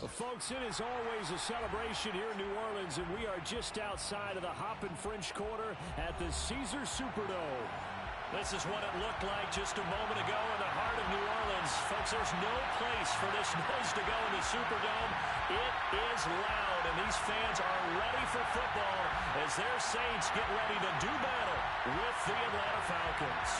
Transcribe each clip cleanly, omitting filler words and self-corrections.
Folks, it is always a celebration here in New Orleans, and we are just outside of the Hoppin' French Quarter at the Caesars Superdome. This is what it looked like just a moment ago in the heart of New Orleans. Folks, there's no place for this noise to go in the Superdome. It is loud, and these fans are ready for football as their Saints get ready to do battle with the Atlanta Falcons.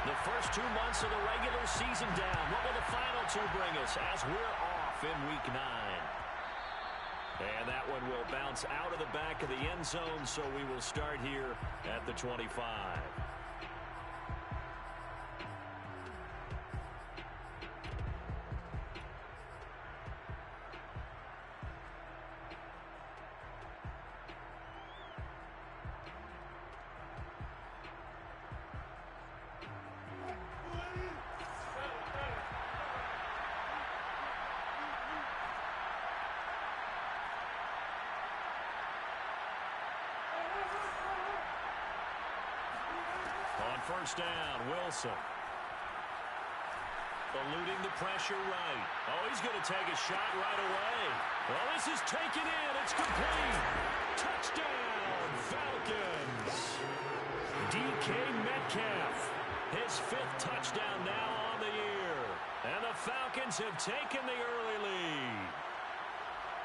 The first 2 months of the regular season down. What will the final two bring us as we're off in Week 9? And that one will bounce out of the back of the end zone, so we will start here at the 25. First down, Wilson. Eluding the pressure right. Oh, he's going to take a shot right away. Well, this is taken in. It's complete. Touchdown, Falcons. DK Metcalf. His 5th touchdown now on the year. And the Falcons have taken the early lead.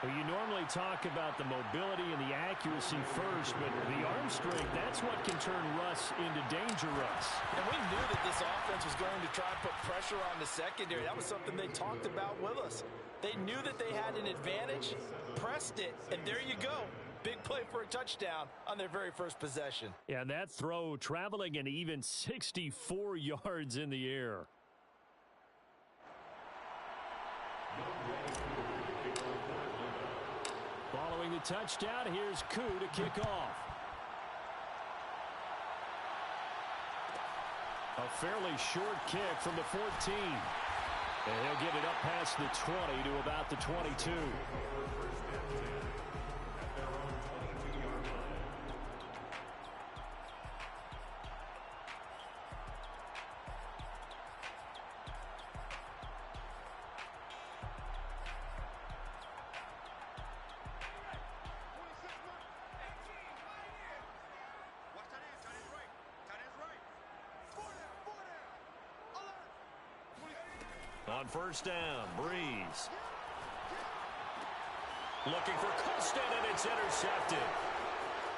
Well, you normally talk about the mobility and the accuracy first, but the arm strength, that's what can turn Russ into danger Russ. And we knew that this offense was going to try and put pressure on the secondary. That was something they talked about with us. They knew that they had an advantage, pressed it, and there you go. Big play for a touchdown on their very first possession. Yeah, and that throw traveling an even 64 yards in the air. Following the touchdown, here's Koo to kick off. A fairly short kick from the 14. And he'll get it up past the 20 to about the 22. On first down, Breeze. Looking for Colston, and it's intercepted.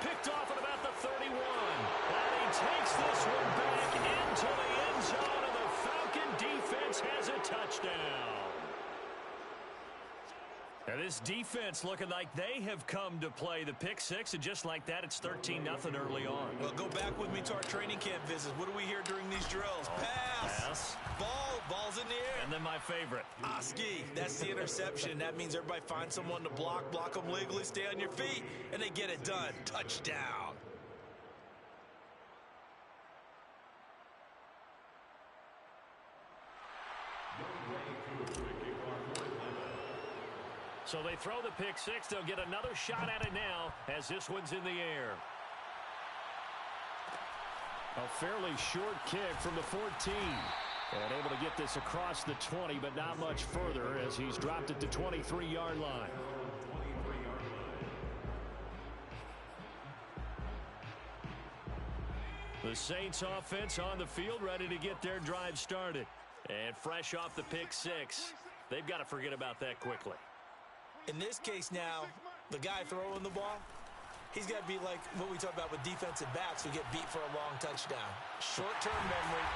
Picked off at about the 31. And he takes this one back into the end zone, and the Falcon defense has a touchdown. And this defense looking like they have come to play the pick six, and just like that, it's 13-0 early on. Well, go back with me to our training camp visits. What do we hear during these drills? Pass. Ball's in the air. And then my favorite. Ski. That's the interception. That means everybody finds someone to block them legally, stay on your feet, and they get it done. Touchdown. So they throw the pick six. They'll get another shot at it now as this one's in the air. A fairly short kick from the 14. And able to get this across the 20, but not much further as he's dropped it to 23-yard line. The Saints offense on the field ready to get their drive started. And fresh off the pick six, they've got to forget about that quickly. In this case now, the guy throwing the ball, he's got to be like what we talk about with defensive backs who get beat for a long touchdown. Short-term memory,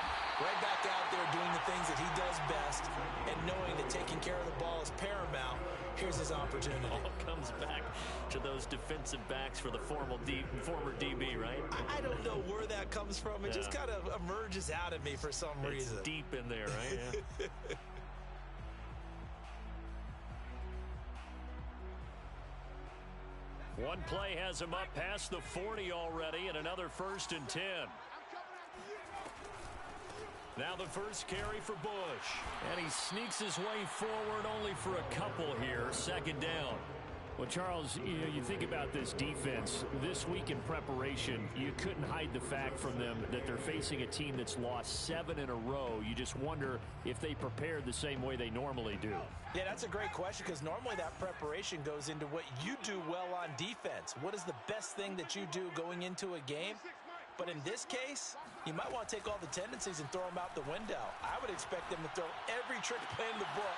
right back out there doing the things that he does best, and knowing that taking care of the ball is paramount. Here's his opportunity. All comes back to those defensive backs for the former DB, right? I don't know where that comes from. It just kind of emerges out of me for some reason. It's deep in there, right? Yeah. One play has him up past the 40 already, and another 1st and 10. Now the first carry for Bush. And he sneaks his way forward only for a couple here. Second down. Well, Charles, you think about this defense. This week in preparation, you couldn't hide the fact from them that they're facing a team that's lost 7 in a row. You just wonder if they prepared the same way they normally do. Yeah, that's a great question because normally that preparation goes into what you do well on defense. What is the best thing that you do going into a game? But in this case, you might want to take all the tendencies and throw them out the window. I would expect them to throw every trick play in the book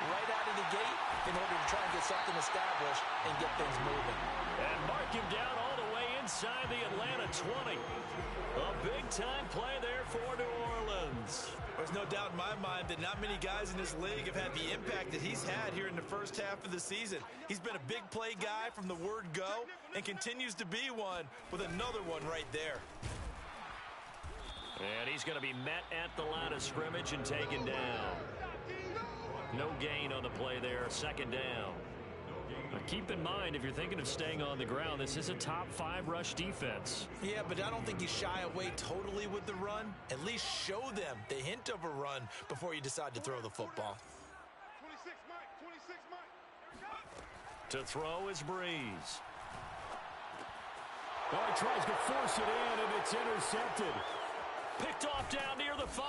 right out of the gate in order to try and get something established and get things moving. And mark him down all the way inside the Atlanta 20. A big-time play there for New Orleans. There's no doubt in my mind that not many guys in this league have had the impact that he's had here in the first half of the season. He's been a big play guy from the word go and continues to be one with another one right there. And he's going to be met at the line of scrimmage and taken down. No gain on the play there. Second down. Now keep in mind, if you're thinking of staying on the ground, this is a top 5 rush defense. Yeah, but I don't think you shy away totally with the run. At least show them the hint of a run before you decide to throw the football. 26 Mike. To throw is Breeze. Oh, he tries to force it in, and it's intercepted. Picked off down near the 5.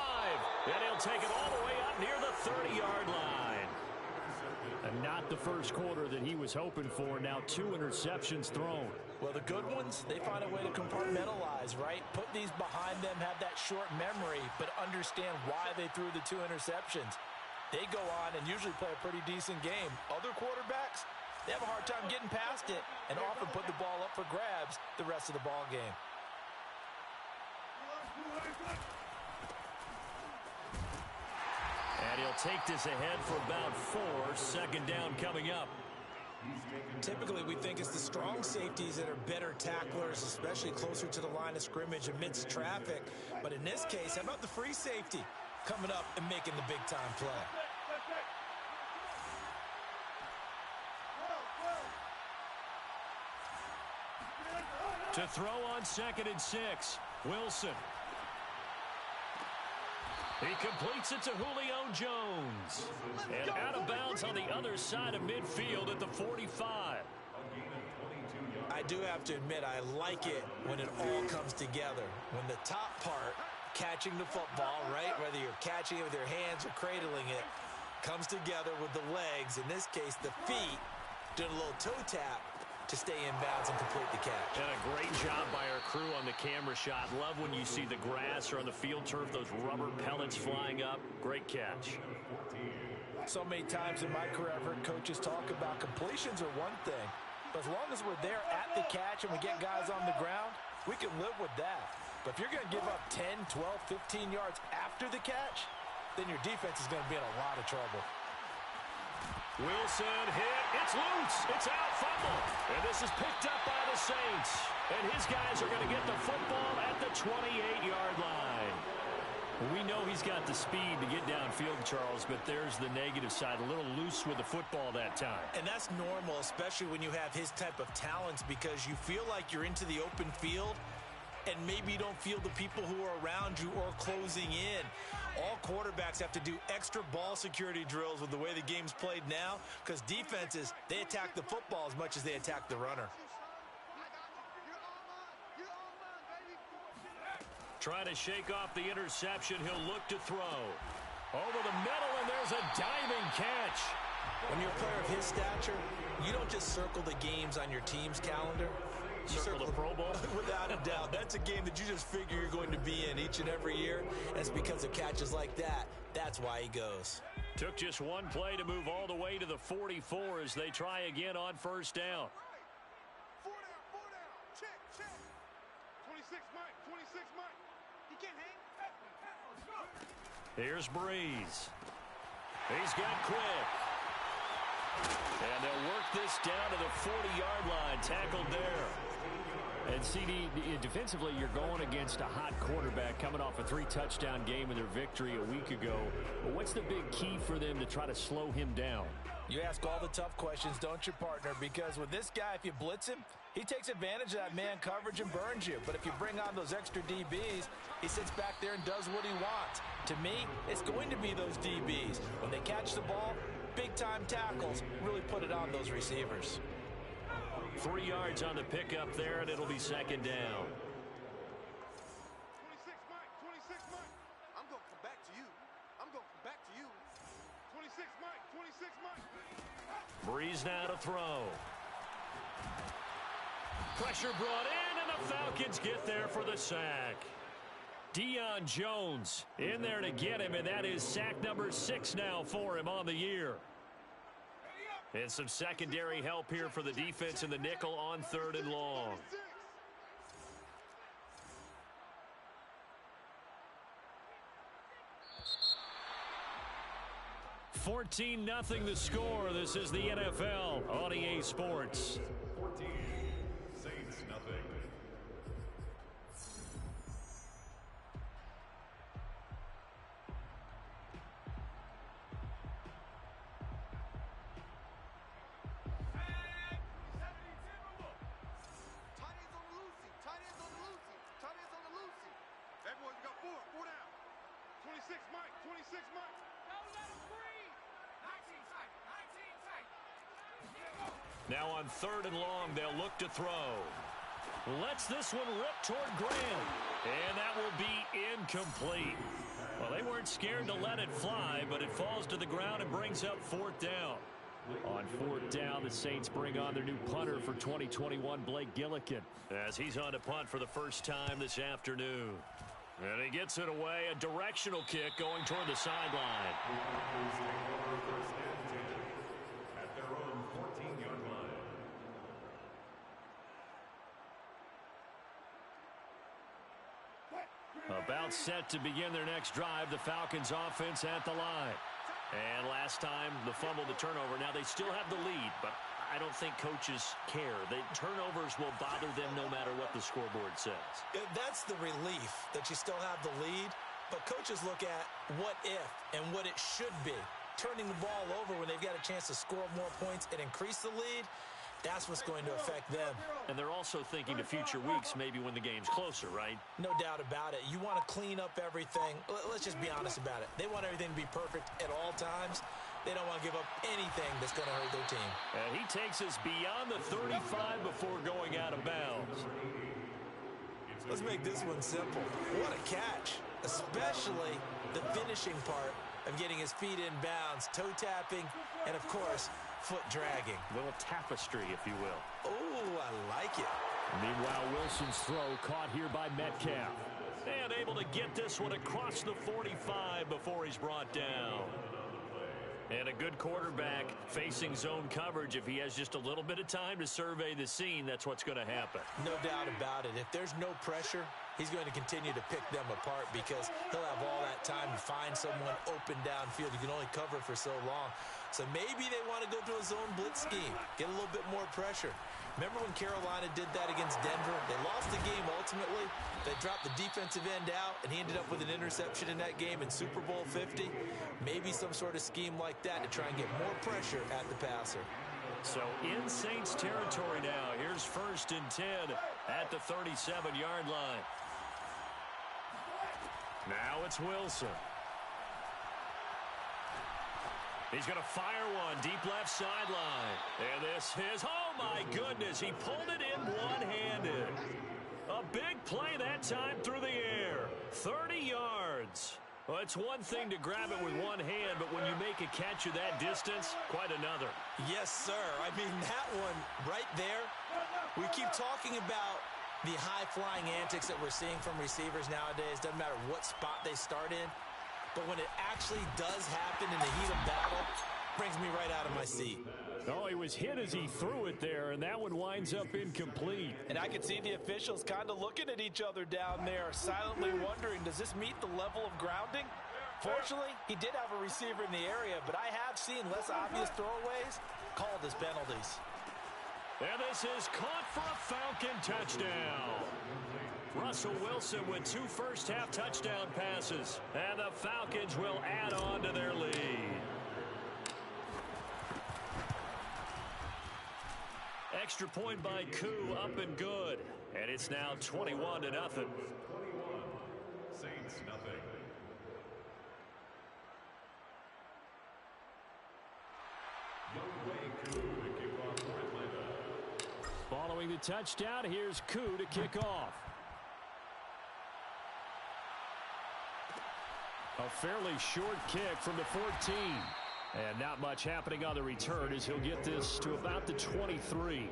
And he'll take it all the way up near the 30-yard line. And not the first quarter that he was hoping for. Now 2 interceptions thrown. Well, the good ones, they find a way to compartmentalize, right? Put these behind them, have that short memory, but understand why they threw the 2 interceptions. They go on and usually play a pretty decent game. Other quarterbacks, they have a hard time getting past it and often put the ball up for grabs the rest of the ball game. And he'll take this ahead for about 4. Second down coming up. Typically, we think it's the strong safeties that are better tacklers, especially closer to the line of scrimmage amidst traffic. But in this case, how about the free safety coming up and making the big-time play? To throw on 2nd and 6, Wilson. He completes it to Julio Jones. And out of bounds on the other side of midfield at the 45. I do have to admit, I like it when it all comes together. When the top part, catching the football, right, whether you're catching it with your hands or cradling it, comes together with the legs, in this case the feet, doing a little toe tap to stay in bounds and complete the catch. And a great job by our crew on the camera shot. Love when you see the grass or on the field turf, those rubber pellets flying up. Great catch. So many times in my career, I've heard coaches talk about completions are one thing, but as long as we're there at the catch and we get guys on the ground, we can live with that. But if you're going to give up 10, 12, 15 yards after the catch, then your defense is going to be in a lot of trouble. Wilson hit. It's loose. It's out. Fumble. And this is picked up by the Saints. And his guys are going to get the football at the 28-yard line. We know he's got the speed to get downfield, Charles, but there's the negative side. A little loose with the football that time. And that's normal, especially when you have his type of talents, because you feel like you're into the open field and maybe you don't feel the people who are around you or closing in. All quarterbacks have to do extra ball security drills with the way the game's played now, because defenses, they attack the football as much as they attack the runner. Trying to shake off the interception. He'll look to throw. Over the middle, and there's a diving catch. When you're a player of his stature, you don't just circle the games on your team's calendar. You circle the Pro Bowl? Without a doubt. That's a game that you just figure you're going to be in each and every year. And it's because of catches like that. That's why he goes. Took just one play to move all the way to the 44 as they try again on first down. 4 down. Check. 26 Mike. 26 Mike. He can't hang. Let's go. Here's Breeze. He's got quick. And they'll work this down to the 40-yard line. Tackled there. And CD, defensively, you're going against a hot quarterback coming off a 3-touchdown game in their victory a week ago. What's the big key for them to try to slow him down? You ask all the tough questions, don't you, partner? Because with this guy, if you blitz him, he takes advantage of that man coverage and burns you. But if you bring on those extra DBs, he sits back there and does what he wants. To me, it's going to be those DBs. When they catch the ball, big-time tackles really put it on those receivers. 3 yards on the pickup there, and it'll be second down. 26 Mike, 26 Mike. I'm going to come back to you. I'm going to come back to you. 26 Mike, 26 Mike. Breeze now to throw. Pressure brought in, and the Falcons get there for the sack. Deion Jones in there to get him, and that is sack number 6 now for him on the year. And some secondary help here for the defense in the nickel on 3rd and long. 14-0 the score. This is the NFL on EA Sports. 14, Saints nothing. Now on 3rd and long, they'll look to throw. Lets this one rip toward Graham. And that will be incomplete. Well, they weren't scared to let it fly, but it falls to the ground and brings up 4th down. On 4th down, the Saints bring on their new punter for 2021, Blake Gillikin, as he's on to punt for the first time this afternoon. And he gets it away, a directional kick going toward the sideline. At their own 14-yard line. About set to begin their next drive, the Falcons offense at the line. And last time, the fumble, the turnover. Now they still have the lead, but I don't think coaches care. The turnovers will bother them no matter what the scoreboard says. That's the relief that you still have the lead, but coaches look at what if and what it should be. Turning the ball over when they've got a chance to score more points and increase the lead, that's what's going to affect them. And they're also thinking to future weeks, maybe when the game's closer, right? No doubt about it. You want to clean up everything. Let's just be honest about it. They want everything to be perfect at all times. They don't want to give up anything that's going to hurt their team. And he takes us beyond the 35 before going out of bounds. Let's make this one simple. What a catch, especially the finishing part of getting his feet in bounds, toe tapping, and of course, foot dragging. A little tapestry, if you will. Oh, I like it. Meanwhile, Wilson's throw caught here by Metcalf. And able to get this one across the 45 before he's brought down. And a good quarterback facing zone coverage. If he has just a little bit of time to survey the scene, that's what's going to happen. No doubt about it. If there's no pressure, he's going to continue to pick them apart because he'll have all that time to find someone open downfield. You can only cover for so long. So maybe they want to go to a zone blitz scheme, get a little bit more pressure. Remember when Carolina did that against Denver? They lost the game ultimately. They dropped the defensive end out, and he ended up with an interception in that game in Super Bowl 50. Maybe some sort of scheme like that to try and get more pressure at the passer. So in Saints territory now. Here's 1st and 10 at the 37-yard line. Now it's Wilson. He's going to fire one deep left sideline. And this is, oh my goodness, he pulled it in one-handed. A big play that time through the air. 30 yards. Well, it's one thing to grab it with one hand, but when you make a catch of that distance, quite another. Yes, sir. I mean, that one right there, we keep talking about the high-flying antics that we're seeing from receivers nowadays. Doesn't matter what spot they start in. But when it actually does happen in the heat of battle, brings me right out of my seat. Oh, he was hit as he threw it there, and that one winds up incomplete. And I could see the officials kind of looking at each other down there, silently wondering, does this meet the level of grounding? Fortunately, he did have a receiver in the area, but I have seen less obvious throwaways called as penalties. And this is caught for a Falcon touchdown. Russell Wilson with 2 first-half touchdown passes. And the Falcons will add on to their lead. Extra point by Koo, up and good. And it's now 21-0. 21. Saints nothing. Koo to kick off for Atlanta. Following the touchdown, here's Koo to kick off. A fairly short kick from the 14. And not much happening on the return as he'll get this to about the 23.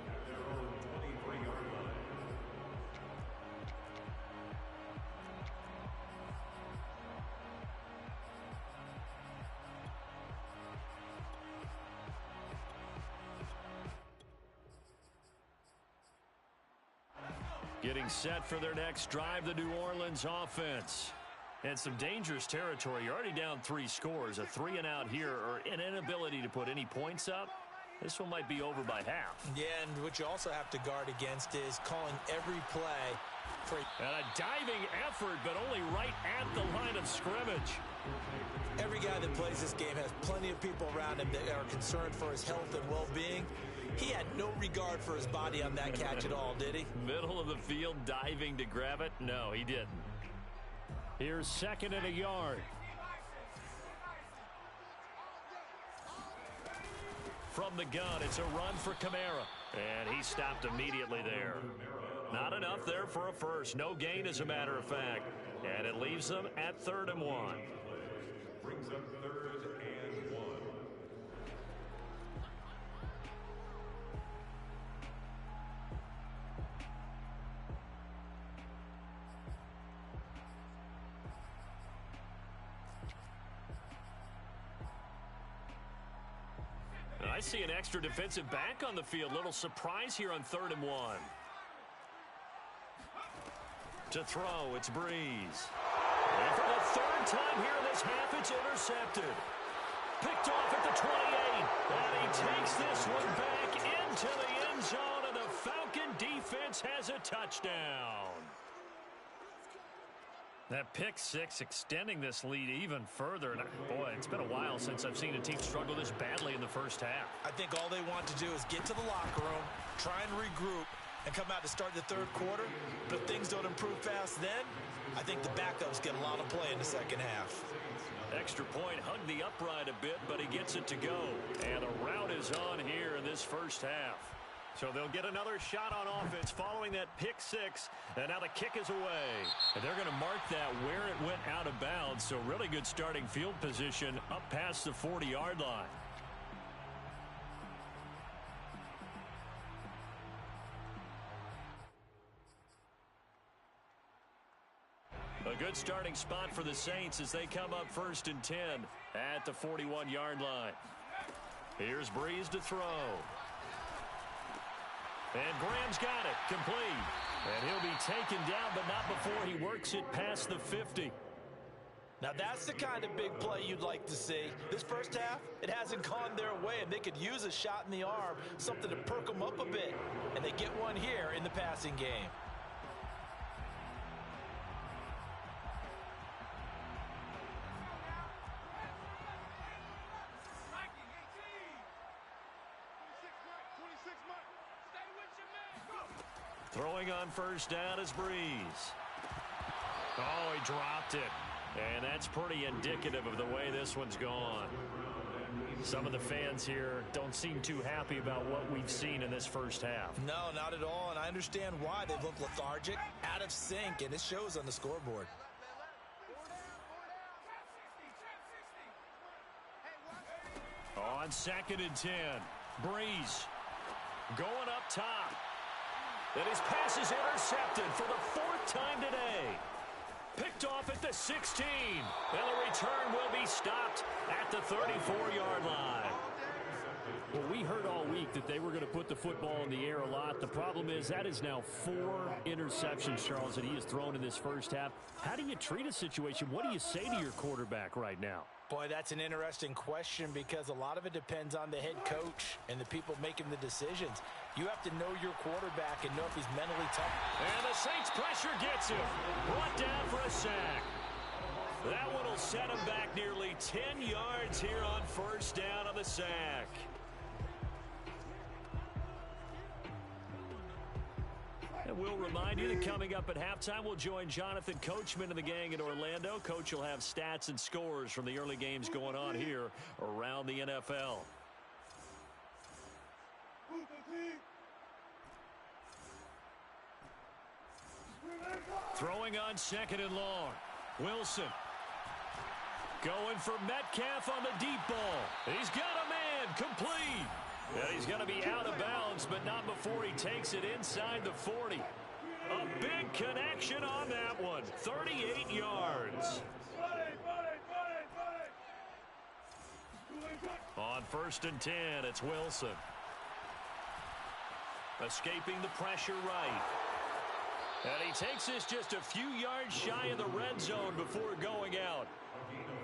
Getting set for their next drive, the New Orleans offense. And some dangerous territory. You're already down 3 scores. A 3-and-out here or an inability to put any points up. This one might be over by half. Yeah, and what you also have to guard against is calling every play for and a diving effort, but only right at the line of scrimmage. Every guy that plays this game has plenty of people around him that are concerned for his health and well-being. He had no regard for his body on that catch at all, did he? Middle of the field, diving to grab it? No, he didn't. Here's 2nd and a yard. From the gun, it's a run for Kamara. And he stopped immediately there. Not enough there for a first. No gain, as a matter of fact. And it leaves them at 3rd and 1. Brings up 3rd and 1. I see an extra defensive back on the field. Little surprise here on 3rd and 1. To throw, it's Breeze. And for the 3rd time here in this half, it's intercepted. Picked off at the 28. And he takes this one back into the end zone, and the Falcon defense has a touchdown. That pick 6 extending this lead even further. And boy, it's been a while since I've seen a team struggle this badly in the first half. I think all they want to do is get to the locker room, try and regroup, and come out to start the 3rd quarter. But if things don't improve fast then, I think the backups get a lot of play in the 2nd half. Extra point, hugged the upright a bit, but he gets it to go. And a route is on here in this first half. So they'll get another shot on offense following that pick 6. And now the kick is away. And they're going to mark that where it went out of bounds. So really good starting field position up past the 40-yard line. A good starting spot for the Saints as they come up 1st and 10 at the 41-yard line. Here's Breeze to throw. And Graham's got it, complete. And he'll be taken down, but not before he works it past the 50. Now that's the kind of big play you'd like to see. This first half, it hasn't gone their way, and they could use a shot in the arm, something to perk them up a bit. And they get one here in the passing game. Throwing on 1st down is Breeze. Oh, he dropped it. And that's pretty indicative of the way this one's gone. Some of the fans here don't seem too happy about what we've seen in this first half. No, not at all, and I understand why. They look lethargic, out of sync, and it shows on the scoreboard. On 2nd and 10, Breeze going up top. And his pass is intercepted for the 4th time today. Picked off at the 16. And the return will be stopped at the 34-yard line. Well, we heard all week that they were going to put the football in the air a lot. The problem is that is now 4 interceptions, Charles, that he has thrown in this first half. How do you treat a situation? What do you say to your quarterback right now? Boy, that's an interesting question because a lot of it depends on the head coach and the people making the decisions. You have to know your quarterback and know if he's mentally tough. And the Saints pressure gets him. Brought down for a sack. That one will set him back nearly 10 yards here on 1st down on the sack. And we'll remind you that coming up at halftime, we'll join Jonathan Coachman and the gang in Orlando. Coach will have stats and scores from the early games going on here around the NFL. Throwing on second and long. Wilson. Going for Metcalf on the deep ball. He's got a man. Complete. And he's going to be out of bounds, but not before he takes it inside the 40. A big connection on that one. 38 yards. On 1st and 10, it's Wilson. Escaping the pressure right. And he takes this just a few yards shy of the red zone before going out.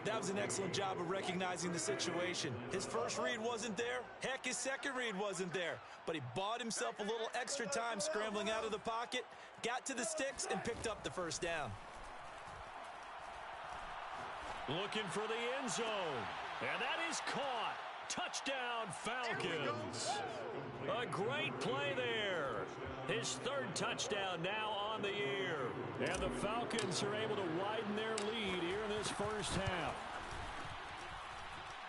That was an excellent job of recognizing the situation. His first read wasn't there. Heck, his second read wasn't there. But he bought himself a little extra time scrambling out of the pocket, got to the sticks, and picked up the first down. Looking for the end zone. And that is caught. Touchdown, Falcons. A great play there. His 3rd touchdown now on the year. And the Falcons are able to widen their lead here in this first half.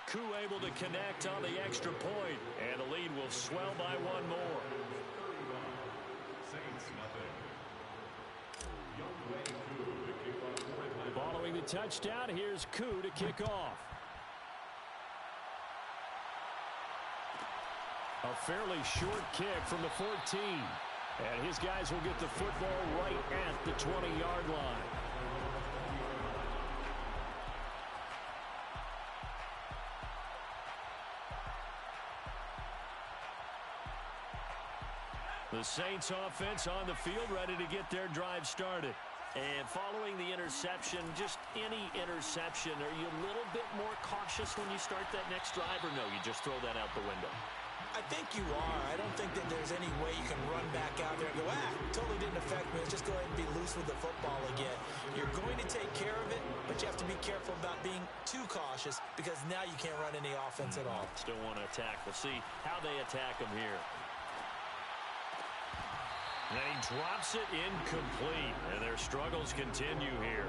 Koo able to connect on the extra point, and the lead will swell by one more. Following the touchdown, here's Koo to kick off. A fairly short kick from the 14. And his guys will get the football right at the 20-yard line. The Saints offense on the field, ready to get their drive started. And following the interception, just any interception, are you a little bit more cautious when you start that next drive, or no, you just throw that out the window? I think you are. I don't think that there's any way you can run back out there and go, totally didn't affect me. Let's just go ahead and be loose with the football again. You're going to take care of it, but you have to be careful about being too cautious because now you can't run any offense at all. Still want to attack. We'll see how they attack him here. And he drops it incomplete, and their struggles continue here.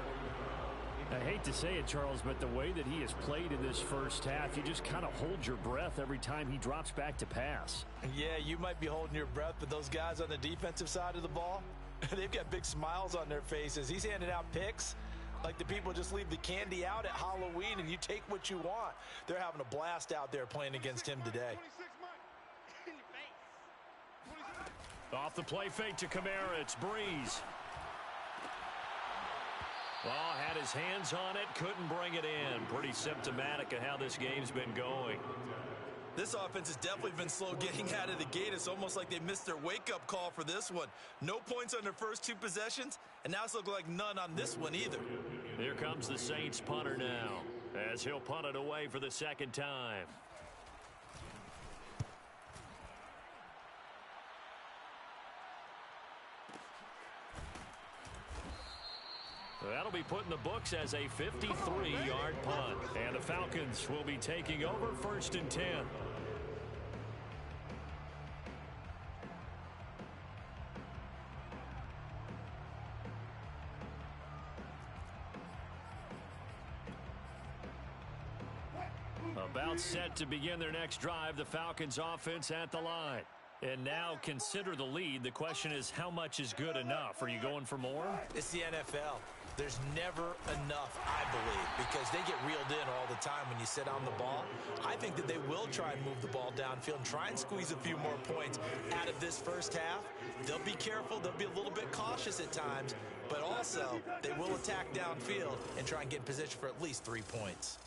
I hate to say it, Charles, but the way that he has played in this first half, you just kind of hold your breath every time he drops back to pass. Yeah, you might be holding your breath, but those guys on the defensive side of the ball, they've got big smiles on their faces. He's handing out picks like the people just leave the candy out at Halloween and you take what you want. They're having a blast out there playing against him today. Off the play fake to Kamara, it's Breeze. Oh, had his hands on it, couldn't bring it in. Pretty symptomatic of how this game's been going. This offense has definitely been slow getting out of the gate. It's almost like they missed their wake-up call for this one. No points on their first 2 possessions, and now it's looking like none on this one either. Here comes the Saints punter now, as he'll punt it away for the 2nd time. That'll be put in the books as a 53-yard punt. And the Falcons will be taking over 1st and 10. About set to begin their next drive, the Falcons offense at the line. And now consider the lead. The question is, how much is good enough? Are you going for more? It's the NFL. There's never enough, I believe, because they get reeled in all the time when you sit on the ball. I think that they will try and move the ball downfield and try and squeeze a few more points out of this first half. They'll be careful. They'll be a little bit cautious at times, but also they will attack downfield and try and get in position for at least 3 points.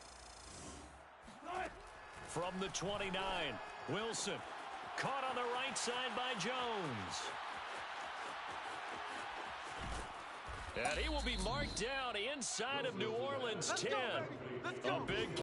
From the 29, Wilson. Caught on the right side by Jones. And he will be marked down inside of New Orleans 10. A big